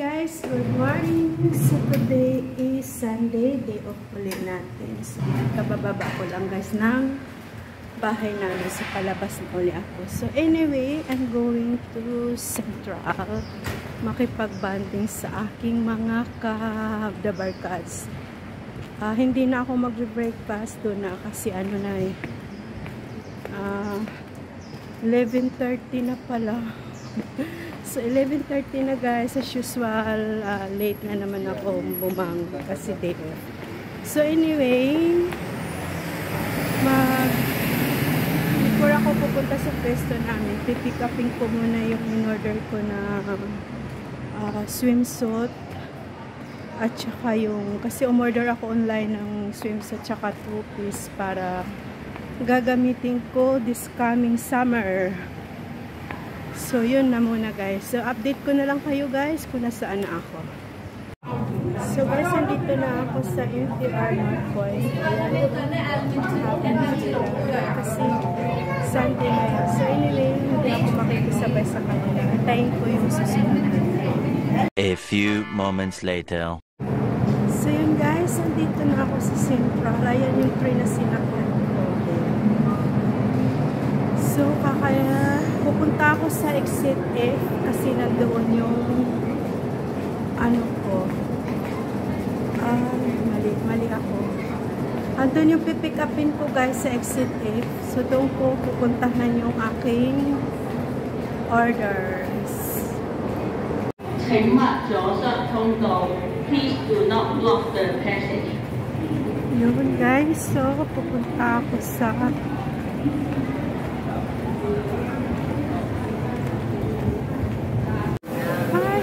guys, good morning. So today is Sunday, day off ulit natin. So kabababa ko lang guys ng bahay namin. So palabas na ulit ako. So anyway, I'm going to Central makipag-banding sa aking mga ka-dabarkads. Hindi na ako mag-breakfast doon na kasi ano na eh 11:30 na pala. So 11:30 na guys, as usual, late na naman ako bumangon kasi day off. So anyway, before ako pupunta sa pwesto namin, pipick upin ko muna yung in-order ko na swimsuit at saka yung, kasi umorder ako online ng swimsuit at saka two-piece para gagamitin ko this coming summer. So, yun na muna guys. So, update ko na lang kayo guys kung nasaan na ako. So, guys, nandito na ako sa MTR North Point. Kasi Sunday na yun. So, anyway, hindi ako makikisabay sa kanila. Antayin ko yung susunod. A few moments later. So, yun guys, nandito na ako sa Central. Ayan yung train na sinakyan ko. So, pupunta ako sa exit F kasi nandoon yung ano ko. Mali ako. Andun yung pipick upin ko guys sa exit F. So, doon ko pupuntahan yung aking orders. Please do not block the passage. Yun guys, so pupunta ako sa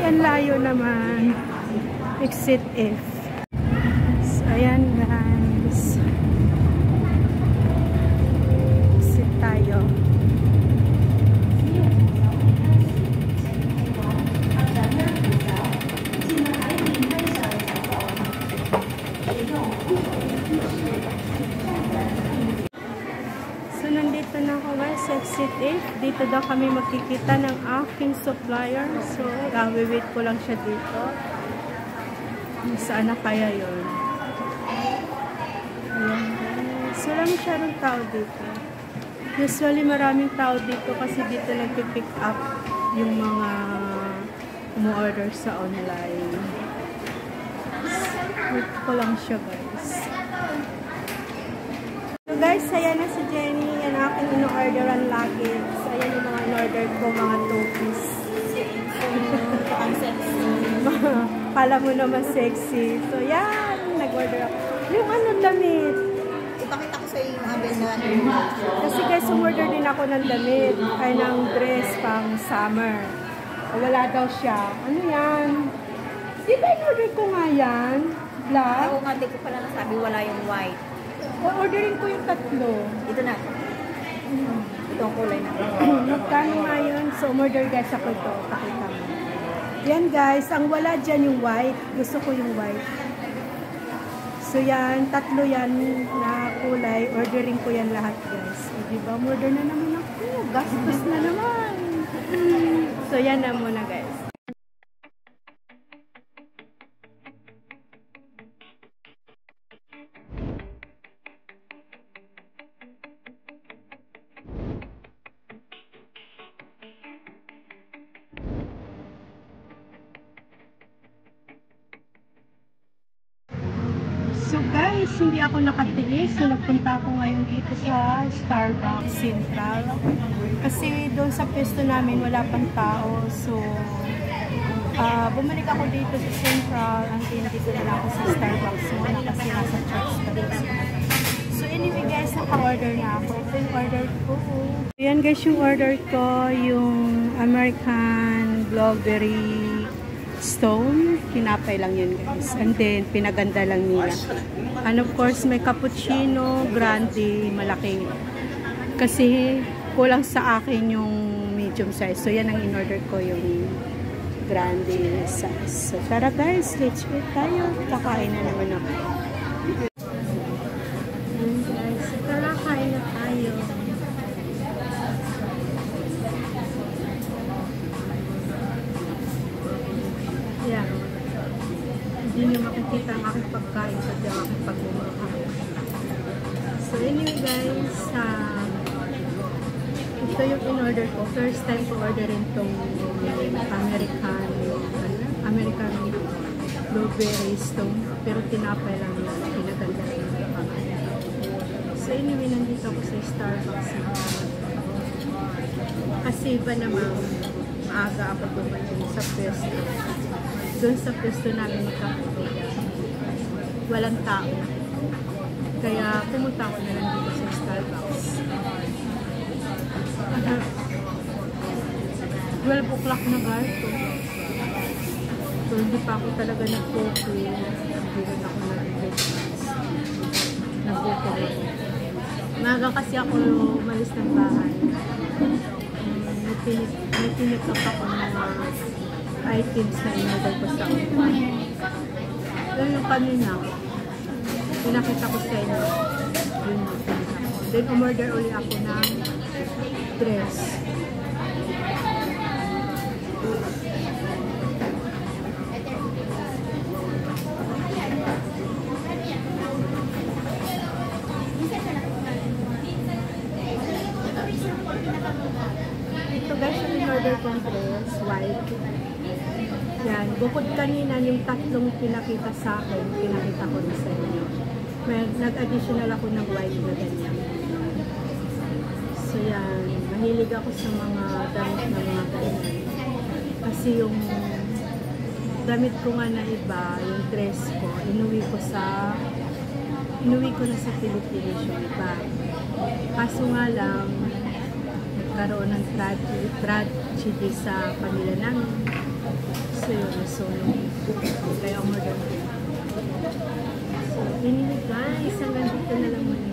ang layo naman. Exit F. So, ayan guys. Exit tayo. So, nandito na ako guys sa exit F. Dito daw kami magkikita ng aking supplier. So, wait ko lang siya dito. Saan na kaya yun? Ayan guys. So, lang masyadong tao dito. Usually, maraming tao dito kasi dito nagpipick up yung mga umu-order sa online. Wait ko lang siya guys. So guys, ayan na si Jenny. Yan aking ino-orderan lagi. So, ayan yung mga in-order ko, mga two-piece. Ang sexy. Kala mo naman sexy. So, yan. Nag-order ako. Yung ano, damit. Ipakita ko sa yung abel na Kasi guys, umorder din ako ng damit. Ay, ng dress pang summer. Wala daw siya. Ano yan? Di ba in-order ko nga yan? Black? ako nga, di ko pala nasabi wala yung white. O-orderin ko yung tatlo. Ito na. Ito ang kulay na. Magkano nga yun? So, umorder guys ako ito. Pakita mo. Yan guys, ang wala dyan yung white. Gusto ko yung white. So yan, tatlo yan na kulay. Ordering ko yan lahat guys. O diba, order na naman ako. Gastos na naman. So yan na muna guys. So guys, hindi ako nakatiis. So nagpunta ako ngayon dito sa Starbucks Central. Kasi doon sa pwesto namin wala pang tao. So bumalik ako dito sa Central. Until dito na ako sa Starbucks muna kasi nasa church pa rin. So anyway guys, naka-order na ako. Ito yung order ko. Ayan guys yung order ko. Yung American Blueberry Stone, kinapay lang yun guys. And then, pinaganda lang nila. And of course, may cappuccino, grande, malaki. Kasi, kulang sa akin yung medium size. So, yan ang in-order ko, yung grande size. So, tara guys, let's eat tayo. Kakain na naman ako. Guys, tara, kain na tayo. Yeah. Hindi niyo makikita ang aking pagkain pati ang aking pagmumukha. So anyway guys, ito yung in-order ko. First time ko orderin itong American blueberry stone. Pero tinapay lang yun. Pinaganda rin yung pangalan. So anyway, nandito ako sa Starbucks. Kasi iba naman, maaga ako dumating sa pwesto. Doon sa pwesto namin magkakape. Walang tao. Kaya pumunta ako na lang dito sa Starbucks. 12 o'clock na guys. So hindi pa ako talaga nag-coffee. Hindi rin ako nag-breakfast. Nag-coffee ako. Maga kasi ako umalis ng bahay. Nag-pick up ako ng mga items na in-order ko sa online. So yung kanina, pinakita ko sa inyo. Yun yung pinakita ko. Then umorder ulit ako ng dress. Ito guys, yung in-order kong dress, white. Yan, bukod kanina yung tatlong pinakita sa akin, pinakita ko rin sa inyo. Nag-additional ako ng white na ganyan. So yan, mahilig ako sa mga damit na mga ganyan. Kasi yung damit ko nga na iba, yung dress ko, inuwi ko na sa Pilipinas yung iba. Kaso nga lang, nagkaroon ng tragedy sa pamilya namin. So yun, kaya umorder. So anyway guys, hanggang dito na lang muna.